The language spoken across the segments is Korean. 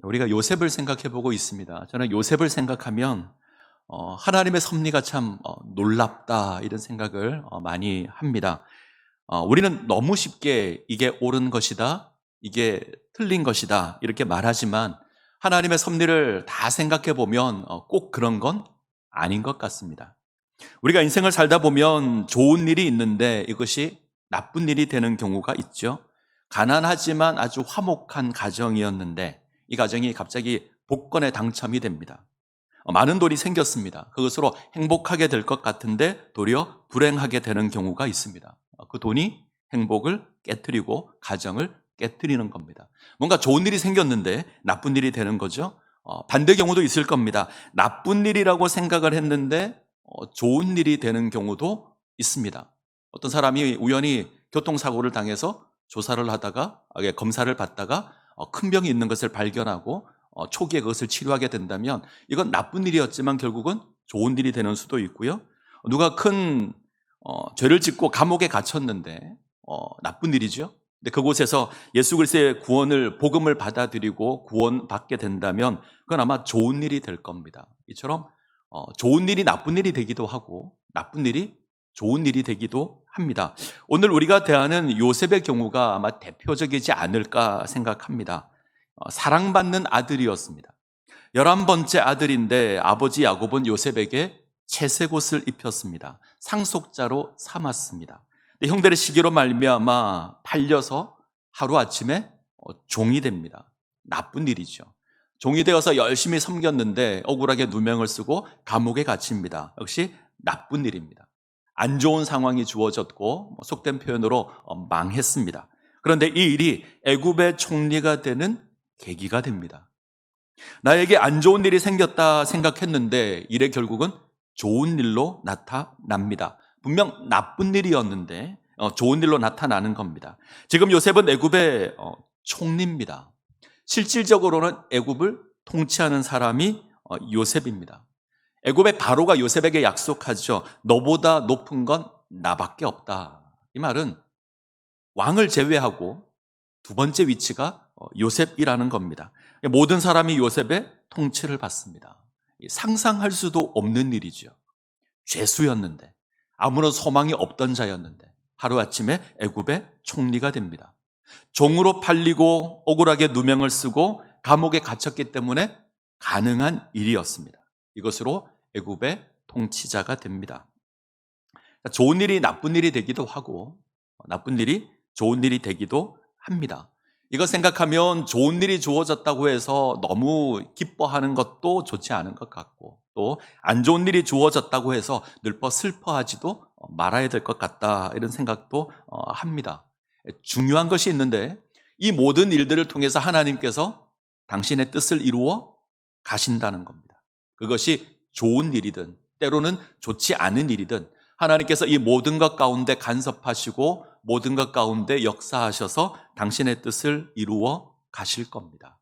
우리가 요셉을 생각해 보고 있습니다. 저는 요셉을 생각하면 하나님의 섭리가 참 놀랍다 이런 생각을 많이 합니다. 우리는 너무 쉽게 이게 옳은 것이다, 이게 틀린 것이다 이렇게 말하지만 하나님의 섭리를 다 생각해 보면 꼭 그런 건 아닌 것 같습니다. 우리가 인생을 살다 보면 좋은 일이 있는데 이것이 나쁜 일이 되는 경우가 있죠. 가난하지만 아주 화목한 가정이었는데 이 가정이 갑자기 복권에 당첨이 됩니다. 많은 돈이 생겼습니다. 그것으로 행복하게 될 것 같은데 도리어 불행하게 되는 경우가 있습니다. 그 돈이 행복을 깨트리고 가정을 깨트리는 겁니다. 뭔가 좋은 일이 생겼는데 나쁜 일이 되는 거죠. 반대 경우도 있을 겁니다. 나쁜 일이라고 생각을 했는데 좋은 일이 되는 경우도 있습니다. 어떤 사람이 우연히 교통사고를 당해서 조사를 하다가 검사를 받다가 큰 병이 있는 것을 발견하고 초기에 그것을 치료하게 된다면 이건 나쁜 일이었지만 결국은 좋은 일이 되는 수도 있고요. 누가 큰 죄를 짓고 감옥에 갇혔는데 나쁜 일이죠. 근데 그곳에서 예수 그리스도의 구원을 복음을 받아들이고 구원받게 된다면 그건 아마 좋은 일이 될 겁니다. 이처럼 좋은 일이 나쁜 일이 되기도 하고 나쁜 일이 좋은 일이 되기도 합니다. 오늘 우리가 대하는 요셉의 경우가 아마 대표적이지 않을까 생각합니다. 사랑받는 아들이었습니다. 11번째 아들인데 아버지 야곱은 요셉에게 채색옷을 입혔습니다. 상속자로 삼았습니다. 형들의 시기로 말미암아 팔려서 하루아침에 종이 됩니다. 나쁜 일이죠. 종이 되어서 열심히 섬겼는데 억울하게 누명을 쓰고 감옥에 갇힙니다. 역시 나쁜 일입니다. 안 좋은 상황이 주어졌고 속된 표현으로 망했습니다. 그런데 이 일이 애굽의 총리가 되는 계기가 됩니다. 나에게 안 좋은 일이 생겼다 생각했는데 일의 결국은 좋은 일로 나타납니다. 분명 나쁜 일이었는데 좋은 일로 나타나는 겁니다. 지금 요셉은 애굽의 총리입니다. 실질적으로는 애굽을 통치하는 사람이 요셉입니다. 애굽의 바로가 요셉에게 약속하죠. 너보다 높은 건 나밖에 없다. 이 말은 왕을 제외하고 두 번째 위치가 요셉이라는 겁니다. 모든 사람이 요셉의 통치를 받습니다. 상상할 수도 없는 일이죠. 죄수였는데 아무런 소망이 없던 자였는데 하루아침에 애굽의 총리가 됩니다. 종으로 팔리고 억울하게 누명을 쓰고 감옥에 갇혔기 때문에 가능한 일이었습니다. 이것으로 애굽의 통치자가 됩니다. 좋은 일이 나쁜 일이 되기도 하고 나쁜 일이 좋은 일이 되기도 합니다. 이거 생각하면 좋은 일이 주어졌다고 해서 너무 기뻐하는 것도 좋지 않은 것 같고 또 안 좋은 일이 주어졌다고 해서 늘퍼 슬퍼하지도 말아야 될 것 같다 이런 생각도 합니다. 중요한 것이 있는데 이 모든 일들을 통해서 하나님께서 당신의 뜻을 이루어 가신다는 겁니다. 그것이 좋은 일이든 때로는 좋지 않은 일이든 하나님께서 이 모든 것 가운데 간섭하시고 모든 것 가운데 역사하셔서 당신의 뜻을 이루어 가실 겁니다.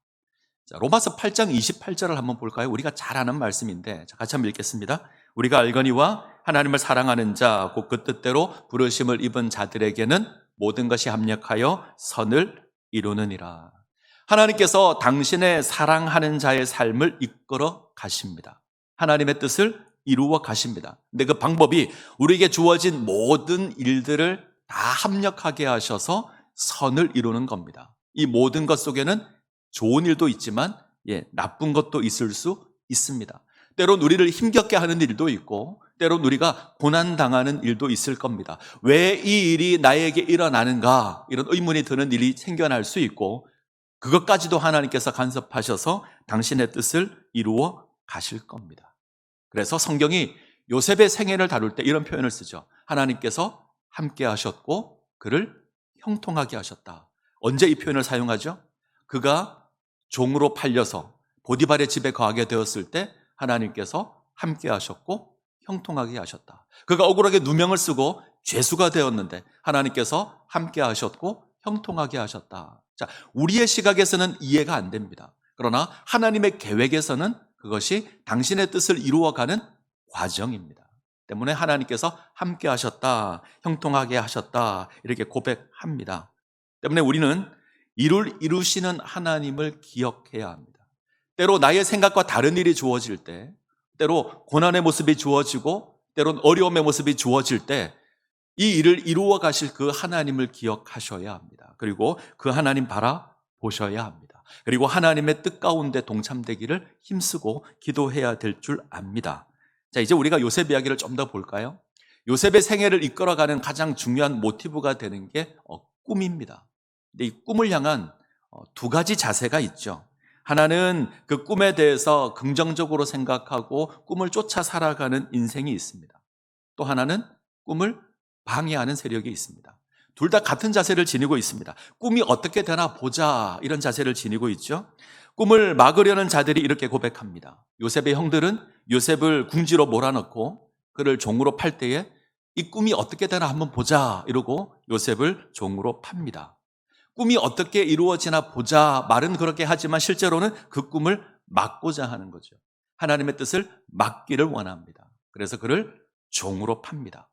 자, 로마서 8장 28절을 한번 볼까요? 우리가 잘 아는 말씀인데 같이 한번 읽겠습니다. 우리가 알거니와 하나님을 사랑하는 자 곧 그 뜻대로 부르심을 입은 자들에게는 모든 것이 합력하여 선을 이루느니라. 하나님께서 당신의 사랑하는 자의 삶을 이끌어 가십니다. 하나님의 뜻을 이루어 가십니다. 근데 그 방법이 우리에게 주어진 모든 일들을 다 합력하게 하셔서 선을 이루는 겁니다. 이 모든 것 속에는 좋은 일도 있지만 나쁜 것도 있을 수 있습니다. 때론 우리를 힘겹게 하는 일도 있고 때론 우리가 고난당하는 일도 있을 겁니다. 왜 이 일이 나에게 일어나는가 이런 의문이 드는 일이 생겨날 수 있고 그것까지도 하나님께서 간섭하셔서 당신의 뜻을 이루어 가실 겁니다. 그래서 성경이 요셉의 생애를 다룰 때 이런 표현을 쓰죠. 하나님께서 함께 하셨고 그를 형통하게 하셨다. 언제 이 표현을 사용하죠? 그가 종으로 팔려서 보디발의 집에 거하게 되었을 때 하나님께서 함께 하셨고 형통하게 하셨다. 그가 억울하게 누명을 쓰고 죄수가 되었는데 하나님께서 함께 하셨고 형통하게 하셨다. 자, 우리의 시각에서는 이해가 안 됩니다. 그러나 하나님의 계획에서는 그것이 당신의 뜻을 이루어가는 과정입니다. 때문에 하나님께서 함께 하셨다, 형통하게 하셨다 이렇게 고백합니다. 때문에 우리는 이루시는 하나님을 기억해야 합니다. 때로 나의 생각과 다른 일이 주어질 때, 때로 고난의 모습이 주어지고 때론 어려움의 모습이 주어질 때 이 일을 이루어 가실 그 하나님을 기억하셔야 합니다. 그리고 그 하나님 바라보셔야 합니다. 그리고 하나님의 뜻 가운데 동참되기를 힘쓰고 기도해야 될 줄 압니다. 자, 이제 우리가 요셉 이야기를 좀 더 볼까요? 요셉의 생애를 이끌어가는 가장 중요한 모티브가 되는 게 꿈입니다. 근데 이 꿈을 향한 두 가지 자세가 있죠. 하나는 그 꿈에 대해서 긍정적으로 생각하고 꿈을 쫓아 살아가는 인생이 있습니다. 또 하나는 꿈을 방해하는 세력이 있습니다. 둘 다 같은 자세를 지니고 있습니다. 꿈이 어떻게 되나 보자, 이런 자세를 지니고 있죠. 꿈을 막으려는 자들이 이렇게 고백합니다. 요셉의 형들은 요셉을 궁지로 몰아넣고 그를 종으로 팔 때에 이 꿈이 어떻게 되나 한번 보자 이러고 요셉을 종으로 팝니다. 꿈이 어떻게 이루어지나 보자, 말은 그렇게 하지만 실제로는 그 꿈을 막고자 하는 거죠. 하나님의 뜻을 막기를 원합니다. 그래서 그를 종으로 팝니다.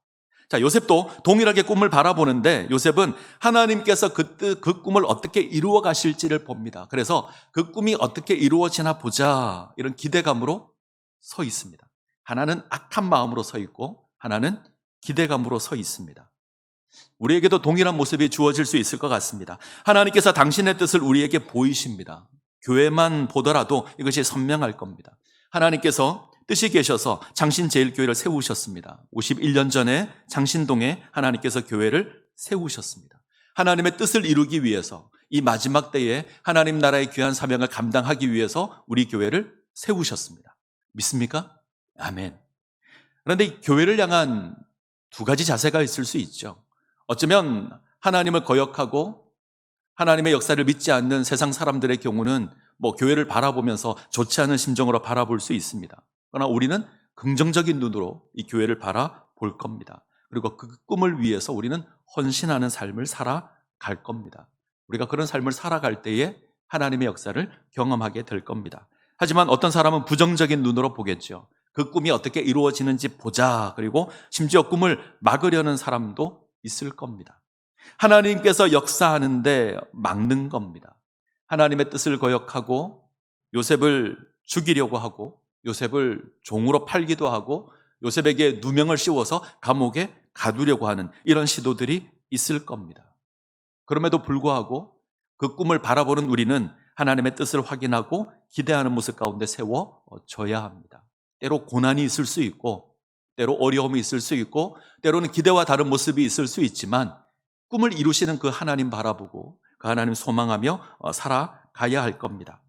자, 요셉도 동일하게 꿈을 바라보는데 요셉은 하나님께서 그 꿈을 어떻게 이루어 가실지를 봅니다. 그래서 그 꿈이 어떻게 이루어지나 보자, 이런 기대감으로 서 있습니다. 하나는 악한 마음으로 서 있고 하나는 기대감으로 서 있습니다. 우리에게도 동일한 모습이 주어질 수 있을 것 같습니다. 하나님께서 당신의 뜻을 우리에게 보이십니다. 교회만 보더라도 이것이 선명할 겁니다. 하나님께서 뜻이 계셔서 장신제일교회를 세우셨습니다. 51년 전에 장신동에 하나님께서 교회를 세우셨습니다. 하나님의 뜻을 이루기 위해서 이 마지막 때에 하나님 나라의 귀한 사명을 감당하기 위해서 우리 교회를 세우셨습니다. 믿습니까? 아멘. 그런데 이 교회를 향한 두 가지 자세가 있을 수 있죠. 어쩌면 하나님을 거역하고 하나님의 역사를 믿지 않는 세상 사람들의 경우는 교회를 바라보면서 좋지 않은 심정으로 바라볼 수 있습니다. 그러나 우리는 긍정적인 눈으로 이 교회를 바라볼 겁니다. 그리고 그 꿈을 위해서 우리는 헌신하는 삶을 살아갈 겁니다. 우리가 그런 삶을 살아갈 때에 하나님의 역사를 경험하게 될 겁니다. 하지만 어떤 사람은 부정적인 눈으로 보겠죠. 그 꿈이 어떻게 이루어지는지 보자. 그리고 심지어 꿈을 막으려는 사람도 있을 겁니다. 하나님께서 역사하는데 막는 겁니다. 하나님의 뜻을 거역하고 요셉을 죽이려고 하고 요셉을 종으로 팔기도 하고 요셉에게 누명을 씌워서 감옥에 가두려고 하는 이런 시도들이 있을 겁니다. 그럼에도 불구하고 그 꿈을 바라보는 우리는 하나님의 뜻을 확인하고 기대하는 모습 가운데 세워져야 합니다. 때로 고난이 있을 수 있고 때로 어려움이 있을 수 있고 때로는 기대와 다른 모습이 있을 수 있지만 꿈을 이루시는 그 하나님 바라보고 그 하나님 소망하며 살아가야 할 겁니다.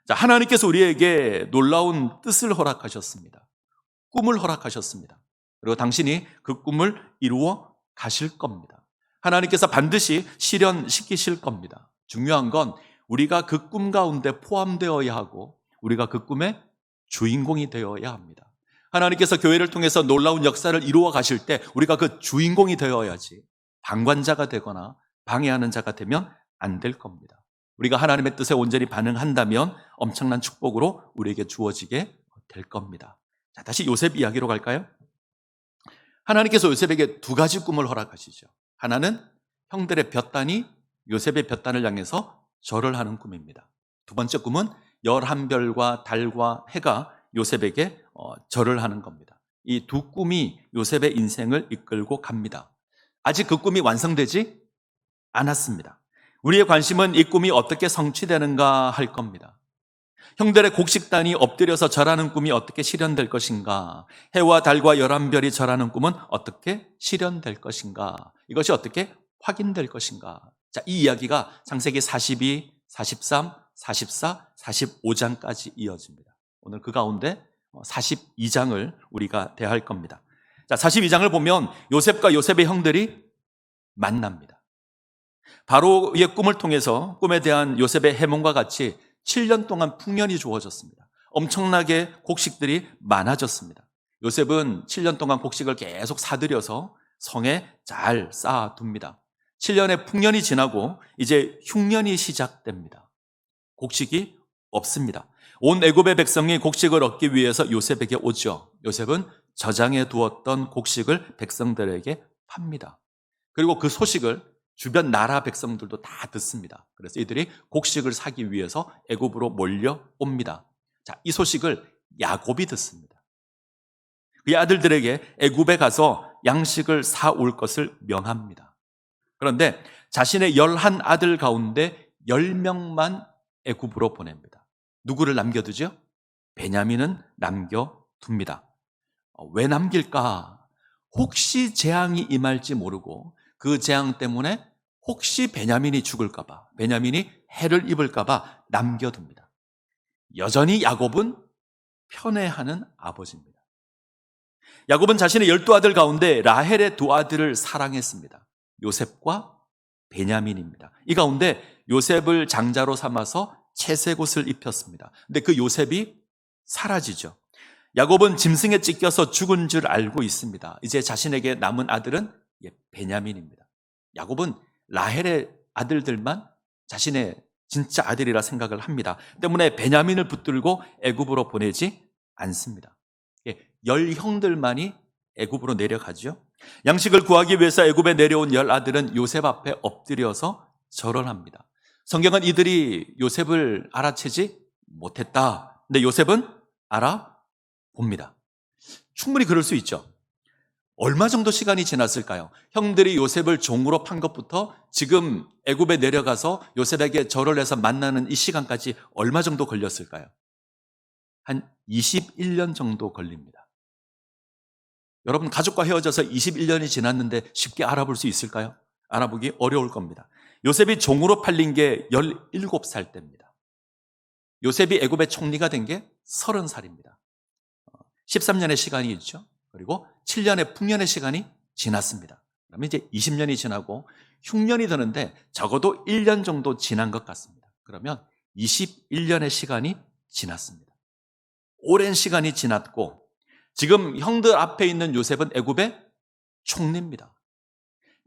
자, 하나님께서 우리에게 놀라운 뜻을 허락하셨습니다. 꿈을 허락하셨습니다. 그리고 당신이 그 꿈을 이루어 가실 겁니다. 하나님께서 반드시 실현시키실 겁니다. 중요한 건 우리가 그 꿈 가운데 포함되어야 하고 우리가 그 꿈의 주인공이 되어야 합니다. 하나님께서 교회를 통해서 놀라운 역사를 이루어 가실 때 우리가 그 주인공이 되어야지 방관자가 되거나 방해하는 자가 되면 안 될 겁니다. 우리가 하나님의 뜻에 온전히 반응한다면 엄청난 축복으로 우리에게 주어지게 될 겁니다. 자, 다시 요셉 이야기로 갈까요? 하나님께서 요셉에게 두 가지 꿈을 허락하시죠. 하나는 형들의 볕단이 요셉의 볕단을 향해서 절을 하는 꿈입니다. 두 번째 꿈은 11별과 달과 해가 요셉에게 절을 하는 겁니다. 이 두 꿈이 요셉의 인생을 이끌고 갑니다. 아직 그 꿈이 완성되지 않았습니다. 우리의 관심은 이 꿈이 어떻게 성취되는가 할 겁니다. 형들의 곡식단이 엎드려서 절하는 꿈이 어떻게 실현될 것인가, 해와 달과 11별이 절하는 꿈은 어떻게 실현될 것인가, 이것이 어떻게 확인될 것인가. 자, 이 이야기가 창세기 42, 43, 44, 45장까지 이어집니다. 오늘 그 가운데 42장을 우리가 대할 겁니다. 자, 42장을 보면 요셉과 요셉의 형들이 만납니다. 바로의 꿈을 통해서 꿈에 대한 요셉의 해몽과 같이 7년 동안 풍년이 주어졌습니다. 엄청나게 곡식들이 많아졌습니다. 요셉은 7년 동안 곡식을 계속 사들여서 성에 잘 쌓아둡니다. 7년의 풍년이 지나고 이제 흉년이 시작됩니다. 곡식이 없습니다. 온 애굽의 백성이 곡식을 얻기 위해서 요셉에게 오죠. 요셉은 저장해 두었던 곡식을 백성들에게 팝니다. 그리고 그 소식을 주변 나라 백성들도 다 듣습니다. 그래서 이들이 곡식을 사기 위해서 애굽으로 몰려옵니다. 자, 이 소식을 야곱이 듣습니다. 그의 아들들에게 애굽에 가서 양식을 사올 것을 명합니다. 그런데 자신의 11 아들 가운데 10명만 애굽으로 보냅니다. 누구를 남겨두죠? 베냐민은 남겨둡니다. 왜 남길까? 혹시 재앙이 임할지 모르고 그 재앙 때문에 혹시 베냐민이 죽을까봐, 베냐민이 해를 입을까봐 남겨둡니다. 여전히 야곱은 편애하는 아버지입니다. 야곱은 자신의 12아들 가운데 라헬의 2아들을 사랑했습니다. 요셉과 베냐민입니다. 이 가운데 요셉을 장자로 삼아서 채색옷을 입혔습니다. 근데 그 요셉이 사라지죠. 야곱은 짐승에 찢겨서 죽은 줄 알고 있습니다. 이제 자신에게 남은 아들은 베냐민입니다. 야곱은 라헬의 아들들만 자신의 진짜 아들이라 생각을 합니다. 때문에 베냐민을 붙들고 애굽으로 보내지 않습니다. 10형들만이 애굽으로 내려가죠. 양식을 구하기 위해서 애굽에 내려온 10아들은 요셉 앞에 엎드려서 절을 합니다. 성경은 이들이 요셉을 알아채지 못했다. 근데 요셉은 알아봅니다. 충분히 그럴 수 있죠. 얼마 정도 시간이 지났을까요? 형들이 요셉을 종으로 판 것부터 지금 애굽에 내려가서 요셉에게 절을 해서 만나는 이 시간까지 얼마 정도 걸렸을까요? 한 21년 정도 걸립니다. 여러분, 가족과 헤어져서 21년이 지났는데 쉽게 알아볼 수 있을까요? 알아보기 어려울 겁니다. 요셉이 종으로 팔린 게 17살 때입니다. 요셉이 애굽의 총리가 된 게 30살입니다. 13년의 시간이 있죠. 그리고 7년의 풍년의 시간이 지났습니다. 그러면 이제 20년이 지나고 흉년이 드는데 적어도 1년 정도 지난 것 같습니다. 그러면 21년의 시간이 지났습니다. 오랜 시간이 지났고 지금 형들 앞에 있는 요셉은 애굽의 총리입니다.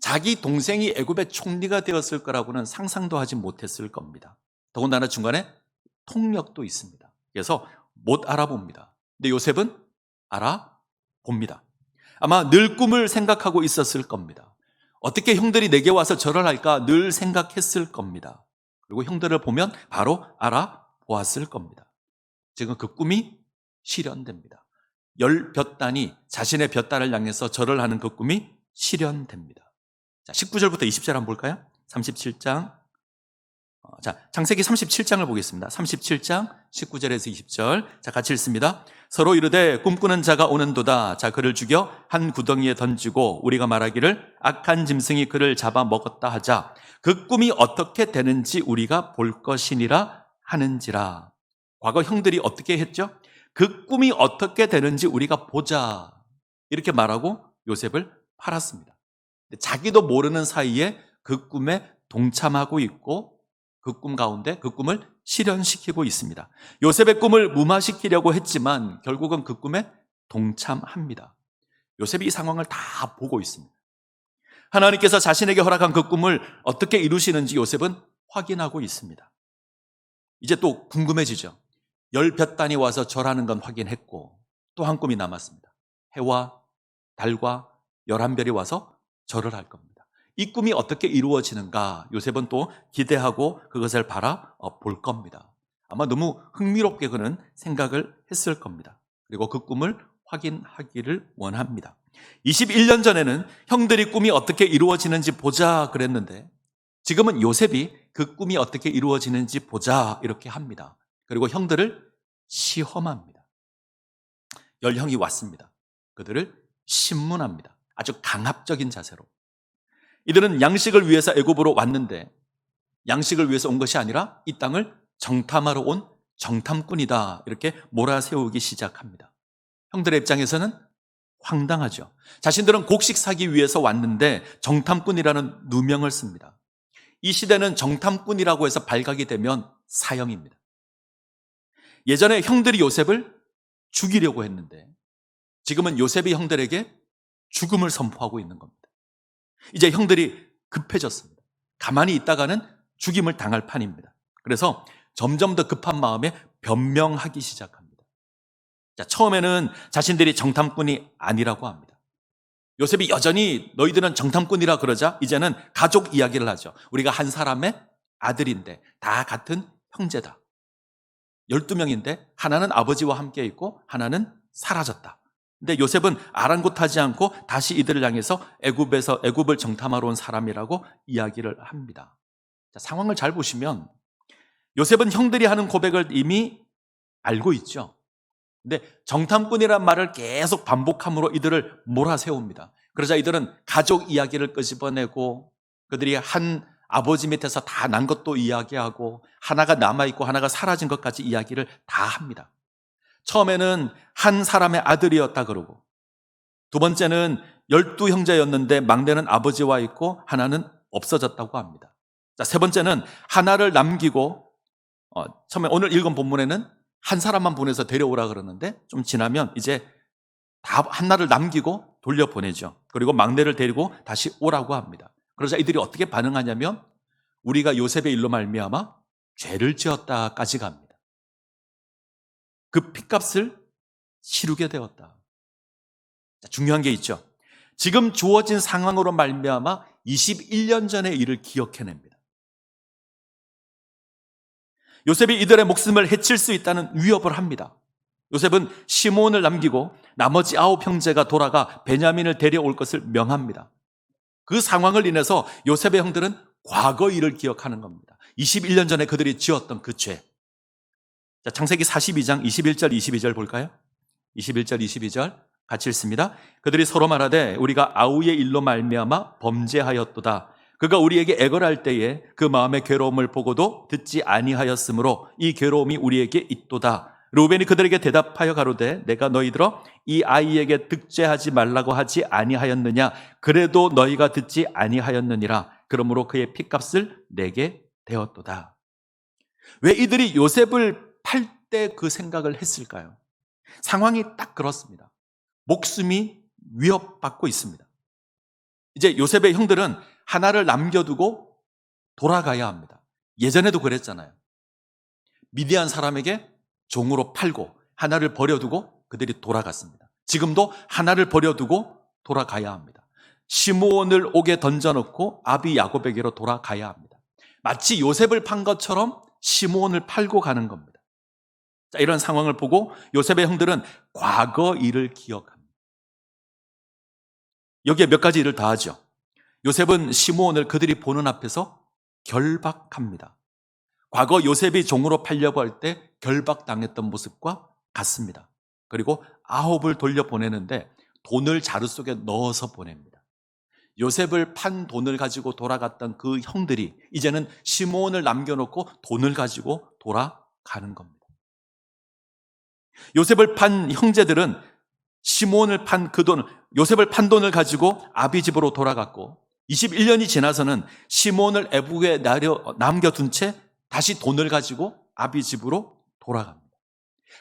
자기 동생이 애굽의 총리가 되었을 거라고는 상상도 하지 못했을 겁니다. 더군다나 중간에 통역도 있습니다. 그래서 못 알아봅니다. 근데 요셉은 알아봅니다. 아마 늘 꿈을 생각하고 있었을 겁니다. 어떻게 형들이 내게 와서 절을 할까 늘 생각했을 겁니다. 그리고 형들을 보면 바로 알아보았을 겁니다. 지금 그 꿈이 실현됩니다. 10볏단이 자신의 볏단을 향해서 절을 하는 그 꿈이 실현됩니다. 자, 19절부터 20절 한번 볼까요? 37장. 자, 창세기 37장을 보겠습니다. 37장 19절에서 20절. 자, 같이 읽습니다. 서로 이르되 꿈꾸는 자가 오는도다. 자, 그를 죽여 한 구덩이에 던지고 우리가 말하기를 악한 짐승이 그를 잡아 먹었다 하자. 그 꿈이 어떻게 되는지 우리가 볼 것이니라 하는지라. 과거 형들이 어떻게 했죠? 그 꿈이 어떻게 되는지 우리가 보자. 이렇게 말하고 요셉을 팔았습니다. 자기도 모르는 사이에 그 꿈에 동참하고 있고 그 꿈 가운데 그 꿈을 실현시키고 있습니다. 요셉의 꿈을 무마시키려고 했지만 결국은 그 꿈에 동참합니다. 요셉이 이 상황을 다 보고 있습니다. 하나님께서 자신에게 허락한 그 꿈을 어떻게 이루시는지 요셉은 확인하고 있습니다. 이제 또 궁금해지죠. 10볏단이 와서 절하는 건 확인했고 또 한 꿈이 남았습니다. 해와 달과 11별이 와서 절을 할 겁니다. 이 꿈이 어떻게 이루어지는가 요셉은 또 기대하고 그것을 바라볼 겁니다. 아마 너무 흥미롭게 그는 생각을 했을 겁니다. 그리고 그 꿈을 확인하기를 원합니다. 21년 전에는 형들이 꿈이 어떻게 이루어지는지 보자 그랬는데 지금은 요셉이 그 꿈이 어떻게 이루어지는지 보자 이렇게 합니다. 그리고 형들을 시험합니다. 10형이 왔습니다. 그들을 신문합니다. 아주 강압적인 자세로. 이들은 양식을 위해서 애굽으로 왔는데 양식을 위해서 온 것이 아니라 이 땅을 정탐하러 온 정탐꾼이다 이렇게 몰아세우기 시작합니다. 형들의 입장에서는 황당하죠. 자신들은 곡식 사기 위해서 왔는데 정탐꾼이라는 누명을 씁니다. 이 시대는 정탐꾼이라고 해서 발각이 되면 사형입니다. 예전에 형들이 요셉을 죽이려고 했는데 지금은 요셉이 형들에게 죽음을 선포하고 있는 겁니다. 이제 형들이 급해졌습니다. 가만히 있다가는 죽임을 당할 판입니다. 그래서 점점 더 급한 마음에 변명하기 시작합니다. 자, 처음에는 자신들이 정탐꾼이 아니라고 합니다. 요셉이 여전히 너희들은 정탐꾼이라 그러자 이제는 가족 이야기를 하죠. 우리가 한 사람의 아들인데 다 같은 형제다. 12명인데 하나는 아버지와 함께 있고 하나는 사라졌다. 근데 요셉은 아랑곳하지 않고 다시 이들을 향해서 애굽을 정탐하러 온 사람이라고 이야기를 합니다. 자, 상황을 잘 보시면 요셉은 형들이 하는 고백을 이미 알고 있죠. 근데 정탐꾼이란 말을 계속 반복함으로 이들을 몰아세웁니다. 그러자 이들은 가족 이야기를 끄집어내고 그들이 한 아버지 밑에서 다 난 것도 이야기하고 하나가 남아있고 하나가 사라진 것까지 이야기를 다 합니다. 처음에는 한 사람의 아들이었다 그러고, 두 번째는 12형제였는데 막내는 아버지와 있고 하나는 없어졌다고 합니다. 자, 세 번째는 하나를 남기고, 처음에 오늘 읽은 본문에는 한 사람만 보내서 데려오라 그러는데 좀 지나면 이제 다 하나를 남기고 돌려보내죠. 그리고 막내를 데리고 다시 오라고 합니다. 그러자 이들이 어떻게 반응하냐면 우리가 요셉의 일로 말미암아 죄를 지었다까지 갑니다. 그 핏값을 치르게 되었다. 중요한 게 있죠. 지금 주어진 상황으로 말미암아 21년 전의 일을 기억해냅니다. 요셉이 이들의 목숨을 해칠 수 있다는 위협을 합니다. 요셉은 시몬을 남기고 나머지 9형제가 돌아가 베냐민을 데려올 것을 명합니다. 그 상황을 인해서 요셉의 형들은 과거 일을 기억하는 겁니다. 21년 전에 그들이 지었던 그 죄. 자, 창세기 42장 21절 22절 볼까요? 21절 22절 같이 읽습니다. 그들이 서로 말하되 우리가 아우의 일로 말미암아 범죄하였도다. 그가 우리에게 애걸할 때에 그 마음의 괴로움을 보고도 듣지 아니하였으므로 이 괴로움이 우리에게 있도다. 르우벤이 그들에게 대답하여 가로되 내가 너희들어 이 아이에게 득죄하지 말라고 하지 아니하였느냐. 그래도 너희가 듣지 아니하였느니라. 그러므로 그의 핏값을 내게 되었도다. 왜 이들이 요셉을 팔 때 그 생각을 했을까요? 상황이 딱 그렇습니다. 목숨이 위협받고 있습니다. 이제 요셉의 형들은 하나를 남겨두고 돌아가야 합니다. 예전에도 그랬잖아요. 미디안 사람에게 종으로 팔고 하나를 버려두고 그들이 돌아갔습니다. 지금도 하나를 버려두고 돌아가야 합니다. 시므온을 옥에 던져놓고 아비 야곱에게로 돌아가야 합니다. 마치 요셉을 판 것처럼 시므온을 팔고 가는 겁니다. 자, 이런 상황을 보고 요셉의 형들은 과거 일을 기억합니다. 여기에 몇 가지 일을 더하죠. 요셉은 시므온을 그들이 보는 앞에서 결박합니다. 과거 요셉이 종으로 팔려고 할 때 결박당했던 모습과 같습니다. 그리고 9을 돌려보내는데 돈을 자루 속에 넣어서 보냅니다. 요셉을 판 돈을 가지고 돌아갔던 그 형들이 이제는 시므온을 남겨놓고 돈을 가지고 돌아가는 겁니다. 요셉을 판 형제들은 시므온을 판 그 돈, 요셉을 판 돈을 가지고 아비 집으로 돌아갔고 21년이 지나서는 시므온을 애굽에 남겨둔 채 다시 돈을 가지고 아비 집으로 돌아갑니다.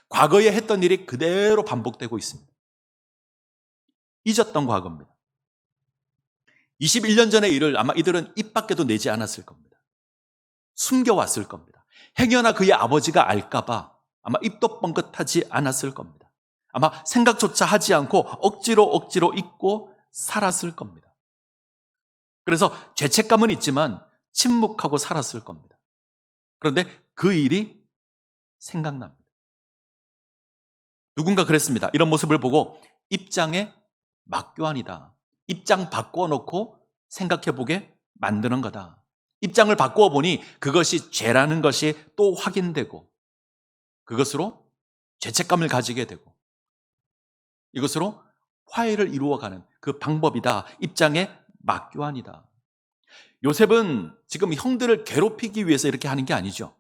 과거에 했던 일이 그대로 반복되고 있습니다. 잊었던 과거입니다. 21년 전의 일을 아마 이들은 입 밖에도 내지 않았을 겁니다. 숨겨왔을 겁니다. 행여나 그의 아버지가 알까봐 아마 입도 뻥긋하지 않았을 겁니다. 아마 생각조차 하지 않고 억지로 잊고 살았을 겁니다. 그래서 죄책감은 있지만 침묵하고 살았을 겁니다. 그런데 그 일이 생각납니다. 누군가 그랬습니다. 이런 모습을 보고 입장의 막교환이다. 입장 바꿔놓고 생각해보게 만드는 거다. 입장을 바꾸어 보니 그것이 죄라는 것이 또 확인되고 그것으로 죄책감을 가지게 되고 이것으로 화해를 이루어가는 그 방법이다. 입장의 막교환이다. 요셉은 지금 형들을 괴롭히기 위해서 이렇게 하는 게 아니죠.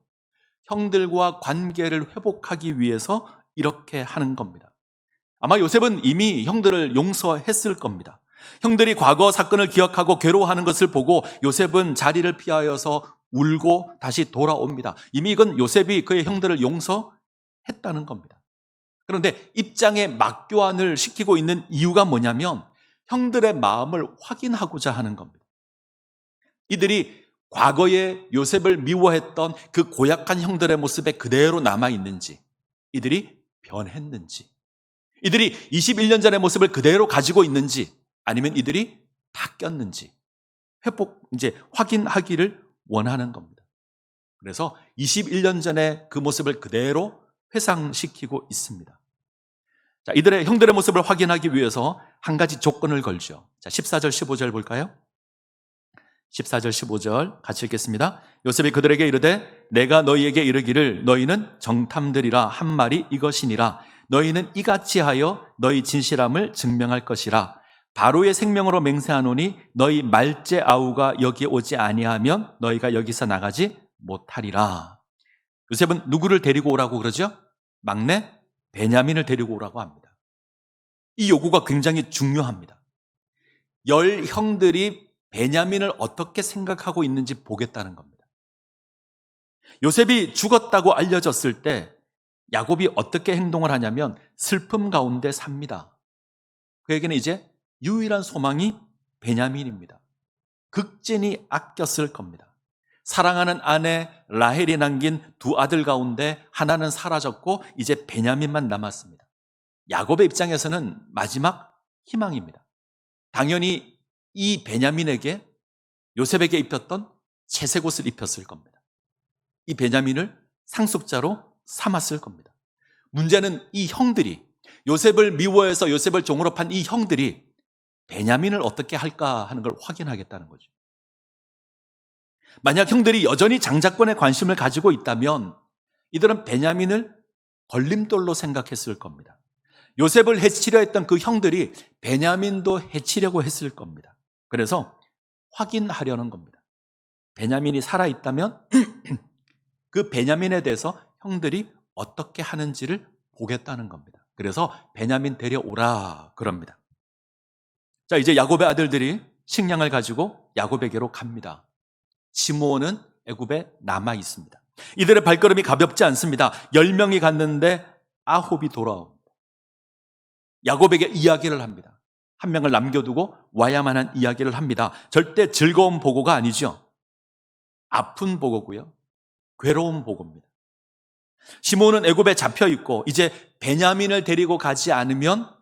형들과 관계를 회복하기 위해서 이렇게 하는 겁니다. 아마 요셉은 이미 형들을 용서했을 겁니다. 형들이 과거 사건을 기억하고 괴로워하는 것을 보고 요셉은 자리를 피하여서 울고 다시 돌아옵니다. 이미 이건 요셉이 그의 형들을 용서했다는 겁니다. 그런데 입장의 막교환을 시키고 있는 이유가 뭐냐면 형들의 마음을 확인하고자 하는 겁니다. 이들이 과거에 요셉을 미워했던 그 고약한 형들의 모습에 그대로 남아있는지, 이들이 변했는지, 이들이 21년 전의 모습을 그대로 가지고 있는지, 아니면 이들이 바뀌었는지 이제 확인하기를 원하는 겁니다. 그래서 21년 전의 그 모습을 그대로 회상시키고 있습니다. 자, 이들의 형들의 모습을 확인하기 위해서 한 가지 조건을 걸죠. 자, 14절 15절 볼까요? 14절 15절 같이 읽겠습니다. 요셉이 그들에게 이르되 내가 너희에게 이르기를 너희는 정탐들이라 한 말이 이것이니라. 너희는 이같이 하여 너희 진실함을 증명할 것이라. 바로의 생명으로 맹세하노니 너희 말제 아우가 여기 오지 아니하면 너희가 여기서 나가지 못하리라. 요셉은 누구를 데리고 오라고 그러죠? 막내 베냐민을 데리고 오라고 합니다. 이 요구가 굉장히 중요합니다. 10 형들이 베냐민을 어떻게 생각하고 있는지 보겠다는 겁니다. 요셉이 죽었다고 알려졌을 때 야곱이 어떻게 행동을 하냐면 슬픔 가운데 삽니다. 그에게는 이제 유일한 소망이 베냐민입니다. 극진히 아꼈을 겁니다. 사랑하는 아내 라헬이 남긴 2 아들 가운데 하나는 사라졌고 이제 베냐민만 남았습니다. 야곱의 입장에서는 마지막 희망입니다. 당연히 이 베냐민에게 요셉에게 입혔던 채색 옷을 입혔을 겁니다. 이 베냐민을 상속자로 삼았을 겁니다. 문제는 이 형들이, 요셉을 미워해서 요셉을 종으로 판 이 형들이 베냐민을 어떻게 할까 하는 걸 확인하겠다는 거죠. 만약 형들이 여전히 장자권에 관심을 가지고 있다면 이들은 베냐민을 걸림돌로 생각했을 겁니다. 요셉을 해치려 했던 그 형들이 베냐민도 해치려고 했을 겁니다. 그래서 확인하려는 겁니다. 베냐민이 살아있다면 그 베냐민에 대해서 형들이 어떻게 하는지를 보겠다는 겁니다. 그래서 베냐민 데려오라 그럽니다. 자, 이제 야곱의 아들들이 식량을 가지고 야곱에게로 갑니다. 시므온은 애굽에 남아 있습니다. 이들의 발걸음이 가볍지 않습니다. 10명이 갔는데 9이 돌아옵니다. 야곱에게 이야기를 합니다. 한 명을 남겨두고 와야만 한 이야기를 합니다. 절대 즐거운 보고가 아니죠. 아픈 보고고요. 괴로운 보고입니다. 시몬은 애굽에 잡혀 있고 이제 베냐민을 데리고 가지 않으면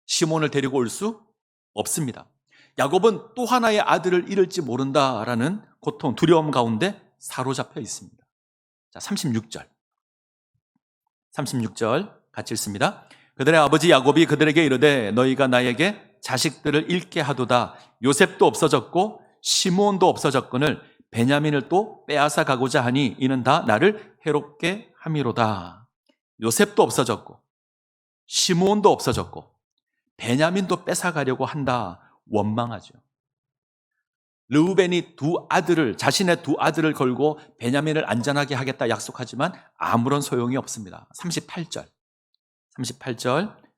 시몬을 데리고 올 수 없습니다. 야곱은 또 하나의 아들을 잃을지 모른다라는 고통, 두려움 가운데 사로잡혀 있습니다. 자, 36절 같이 읽습니다. 그들의 아버지 야곱이 그들에게 이르되 너희가 나에게 자식들을 잃게 하도다. 요셉도 없어졌고 시므온도 없어졌거늘 베냐민을 또 빼앗아 가고자 하니 이는 다 나를 해롭게 함이로다. 요셉도 없어졌고 시므온도 없어졌고 베냐민도 뺏어가려고 한다. 원망하죠. 르우벤이 자신의 2 아들을 걸고 베냐민을 안전하게 하겠다 약속하지만 아무런 소용이 없습니다. 38절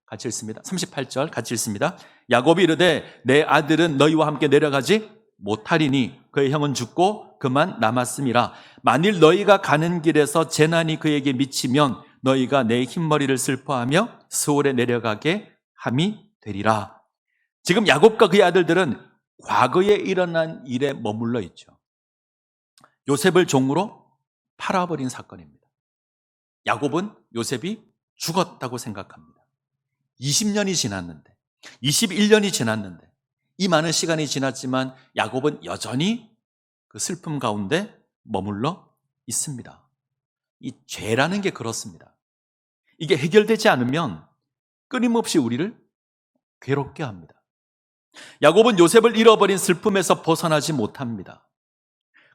같이 읽습니다. 38절 같이 읽습니다. 야곱이 이르되 내 아들은 너희와 함께 내려가지 못하리니 그의 형은 죽고 그만 남았음이라. 만일 너희가 가는 길에서 재난이 그에게 미치면 너희가 내 흰머리를 슬퍼하며 스올에 내려가게 함이 되리라. 지금 야곱과 그의 아들들은 과거에 일어난 일에 머물러 있죠. 요셉을 종으로 팔아버린 사건입니다. 야곱은 요셉이 죽었다고 생각합니다. 20년이 지났는데, 21년이 지났는데, 이 많은 시간이 지났지만 야곱은 여전히 그 슬픔 가운데 머물러 있습니다. 이 죄라는 게 그렇습니다. 이게 해결되지 않으면 끊임없이 우리를 괴롭게 합니다. 야곱은 요셉을 잃어버린 슬픔에서 벗어나지 못합니다.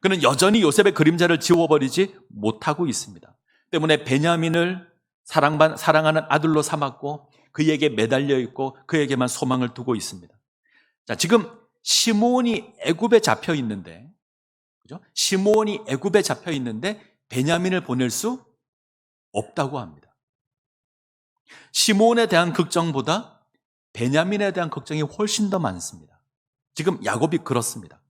그는 여전히 요셉의 그림자를 지워버리지 못하고 있습니다. 때문에 베냐민을 사랑하는 아들로 삼았고 그에게 매달려 있고 그에게만 소망을 두고 있습니다. 자, 지금 시므온이 애굽에 잡혀 있는데, 그죠? 시므온이 애굽에 잡혀 있는데 베냐민을 보낼 수 없다고 합니다. 시므온에 대한 걱정보다 베냐민에 대한 걱정이 훨씬 더 많습니다. 지금 야곱이 그렇습니다.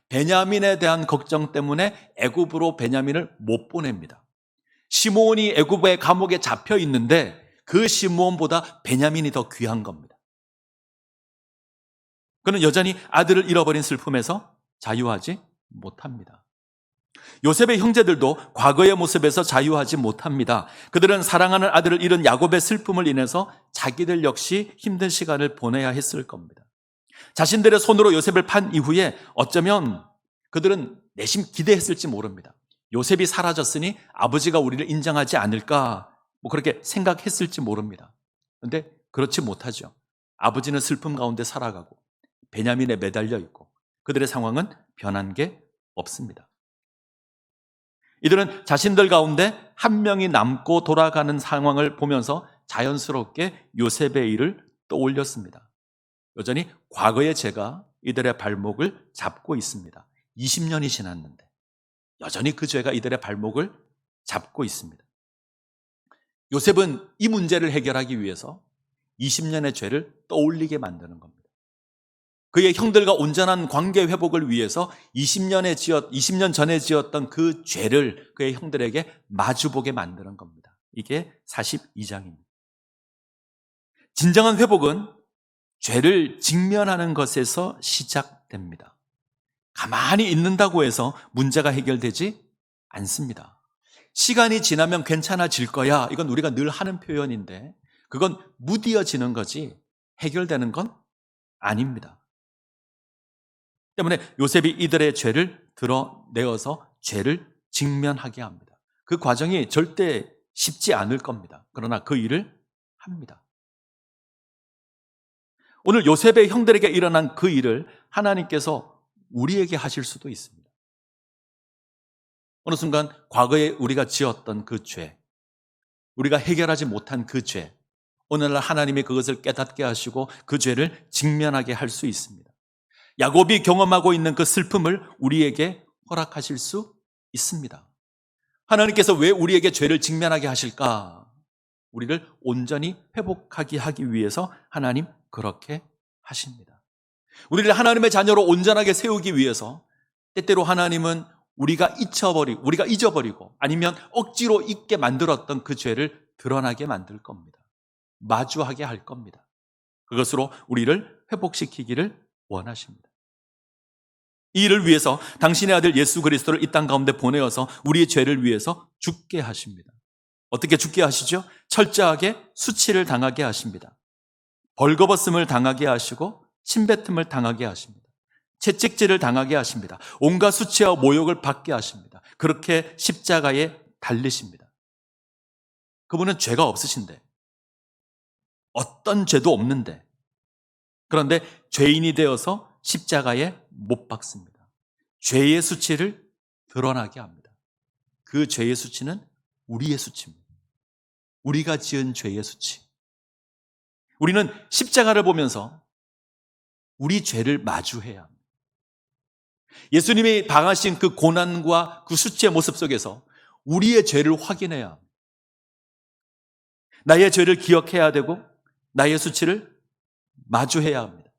베냐민에 대한 걱정 때문에 애굽으로 베냐민을 못 보냅니다. 시므온이 애굽의 감옥에 잡혀 있는데 그 시므온보다 베냐민이 더 귀한 겁니다. 그는 여전히 아들을 잃어버린 슬픔에서 자유하지 못합니다. 요셉의 형제들도 과거의 모습에서 자유하지 못합니다. 그들은 사랑하는 아들을 잃은 야곱의 슬픔을 인해서 자기들 역시 힘든 시간을 보내야 했을 겁니다. 자신들의 손으로 요셉을 판 이후에 어쩌면 그들은 내심 기대했을지 모릅니다. 요셉이 사라졌으니 아버지가 우리를 인정하지 않을까, 그렇게 생각했을지 모릅니다. 그런데 그렇지 못하죠. 아버지는 슬픔 가운데 살아가고 베냐민에 매달려 있고 그들의 상황은 변한 게 없습니다. 이들은 자신들 가운데 한 명이 남고 돌아가는 상황을 보면서 자연스럽게 요셉의 일을 떠올렸습니다. 여전히 과거의 죄가 이들의 발목을 잡고 있습니다. 20년이 지났는데 여전히 그 죄가 이들의 발목을 잡고 있습니다. 요셉은 이 문제를 해결하기 위해서 20년의 죄를 떠올리게 만드는 겁니다. 그의 형들과 온전한 관계 회복을 위해서 20년 전에 지었던 그 죄를 그의 형들에게 마주보게 만드는 겁니다. 이게 42장입니다. 진정한 회복은 죄를 직면하는 것에서 시작됩니다. 가만히 있는다고 해서 문제가 해결되지 않습니다. 시간이 지나면 괜찮아질 거야. 이건 우리가 늘 하는 표현인데 그건 무디어지는 거지 해결되는 건 아닙니다. 때문에 요셉이 이들의 죄를 드러내어서 죄를 직면하게 합니다. 그 과정이 절대 쉽지 않을 겁니다. 그러나 그 일을 합니다. 오늘 요셉의 형들에게 일어난 그 일을 하나님께서 우리에게 하실 수도 있습니다. 어느 순간 과거에 우리가 지었던 그 죄, 우리가 해결하지 못한 그 죄, 오늘날 하나님이 그것을 깨닫게 하시고 그 죄를 직면하게 할 수 있습니다. 야곱이 경험하고 있는 그 슬픔을 우리에게 허락하실 수 있습니다. 하나님께서 왜 우리에게 죄를 직면하게 하실까? 우리를 온전히 회복하게 하기 위해서 하나님 그렇게 하십니다. 우리를 하나님의 자녀로 온전하게 세우기 위해서 때때로 하나님은 우리가 잊어버리고 아니면 억지로 잊게 만들었던 그 죄를 드러나게 만들 겁니다. 마주하게 할 겁니다. 그것으로 우리를 회복시키기를 원하십니다. 이 일을 위해서 당신의 아들 예수 그리스도를 이 땅 가운데 보내어서 우리의 죄를 위해서 죽게 하십니다. 어떻게 죽게 하시죠? 철저하게 수치를 당하게 하십니다. 벌거벗음을 당하게 하시고 침뱉음을 당하게 하십니다. 채찍질을 당하게 하십니다. 온갖 수치와 모욕을 받게 하십니다. 그렇게 십자가에 달리십니다. 그분은 죄가 없으신데 어떤 죄도 없는데 그런데 죄인이 되어서 십자가에 못 박습니다. 죄의 수치를 드러나게 합니다. 그 죄의 수치는 우리의 수치입니다. 우리가 지은 죄의 수치. 우리는 십자가를 보면서 우리 죄를 마주해야 합니다. 예수님이 당하신 그 고난과 그 수치의 모습 속에서 우리의 죄를 확인해야 합니다. 나의 죄를 기억해야 되고 나의 수치를 마주해야 합니다.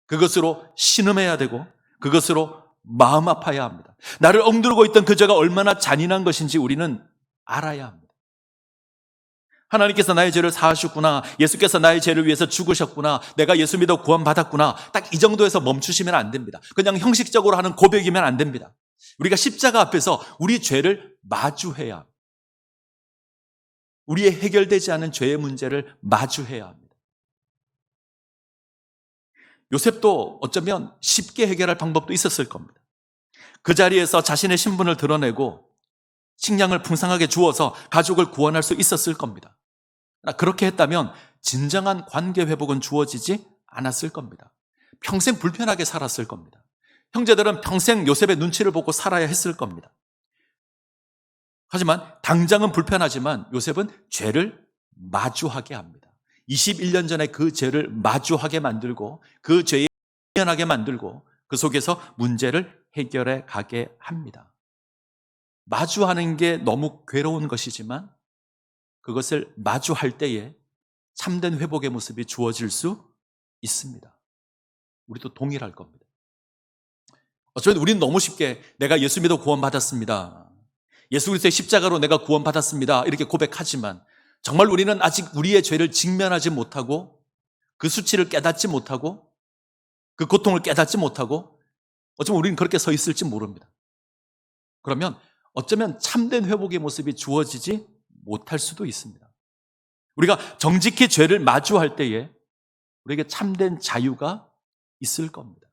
그것으로 신음해야 되고 그것으로 마음 아파야 합니다. 나를 억누르고 있던 그 죄가 얼마나 잔인한 것인지 우리는 알아야 합니다. 하나님께서 나의 죄를 사하셨구나. 예수께서 나의 죄를 위해서 죽으셨구나. 내가 예수 믿어 구원받았구나. 딱 이 정도에서 멈추시면 안 됩니다. 그냥 형식적으로 하는 고백이면 안 됩니다. 우리가 십자가 앞에서 우리 죄를 마주해야 합니다. 우리의 해결되지 않은 죄의 문제를 마주해야 합니다. 요셉도 어쩌면 쉽게 해결할 방법도 있었을 겁니다. 그 자리에서 자신의 신분을 드러내고 식량을 풍성하게 주어서 가족을 구원할 수 있었을 겁니다. 그렇게 했다면 진정한 관계 회복은 주어지지 않았을 겁니다. 평생 불편하게 살았을 겁니다. 형제들은 평생 요셉의 눈치를 보고 살아야 했을 겁니다. 하지만 당장은 불편하지만 요셉은 죄를 마주하게 합니다. 21년 전에 그 죄를 마주하게 만들고 그 죄에 미안하게 만들고 그 속에서 문제를 해결해 가게 합니다. 마주하는 게 너무 괴로운 것이지만 그것을 마주할 때에 참된 회복의 모습이 주어질 수 있습니다. 우리도 동일할 겁니다. 어쩌면 우리는 너무 쉽게 내가 예수 믿어 구원받았습니다. 예수 그리스도의 십자가로 내가 구원받았습니다. 이렇게 고백하지만 정말 우리는 아직 우리의 죄를 직면하지 못하고 그 수치를 깨닫지 못하고 그 고통을 깨닫지 못하고 어쩌면 우리는 그렇게 서 있을지 모릅니다. 그러면 어쩌면 참된 회복의 모습이 주어지지 못할 수도 있습니다. 우리가 정직히 죄를 마주할 때에 우리에게 참된 자유가 있을 겁니다.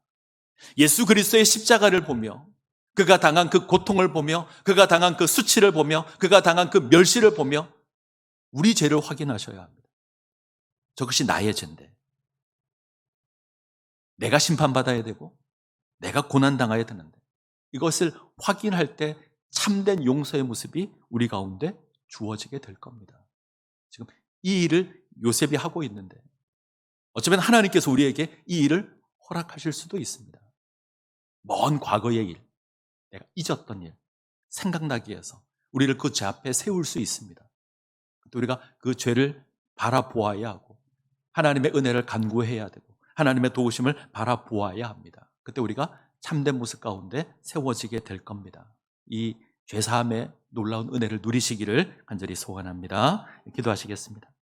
예수 그리스도의 십자가를 보며 그가 당한 그 고통을 보며 그가 당한 그 수치를 보며 그가 당한 그 멸시를 보며 우리 죄를 확인하셔야 합니다. 저것이 나의 죄인데 내가 심판받아야 되고 내가 고난당해야 되는데 이것을 확인할 때 참된 용서의 모습이 우리 가운데 주어지게 될 겁니다. 지금 이 일을 요셉이 하고 있는데 어쩌면 하나님께서 우리에게 이 일을 허락하실 수도 있습니다. 먼 과거의 일, 내가 잊었던 일, 생각나게 해서 우리를 그 죄 앞에 세울 수 있습니다. 또 우리가 그 죄를 바라보아야 하고 하나님의 은혜를 간구해야 되고 하나님의 도우심을 바라보아야 합니다. 그때 우리가 참된 모습 가운데 세워지게 될 겁니다. 이 죄사함의 놀라운 은혜를 누리시기를 간절히 소원합니다. 기도하시겠습니다.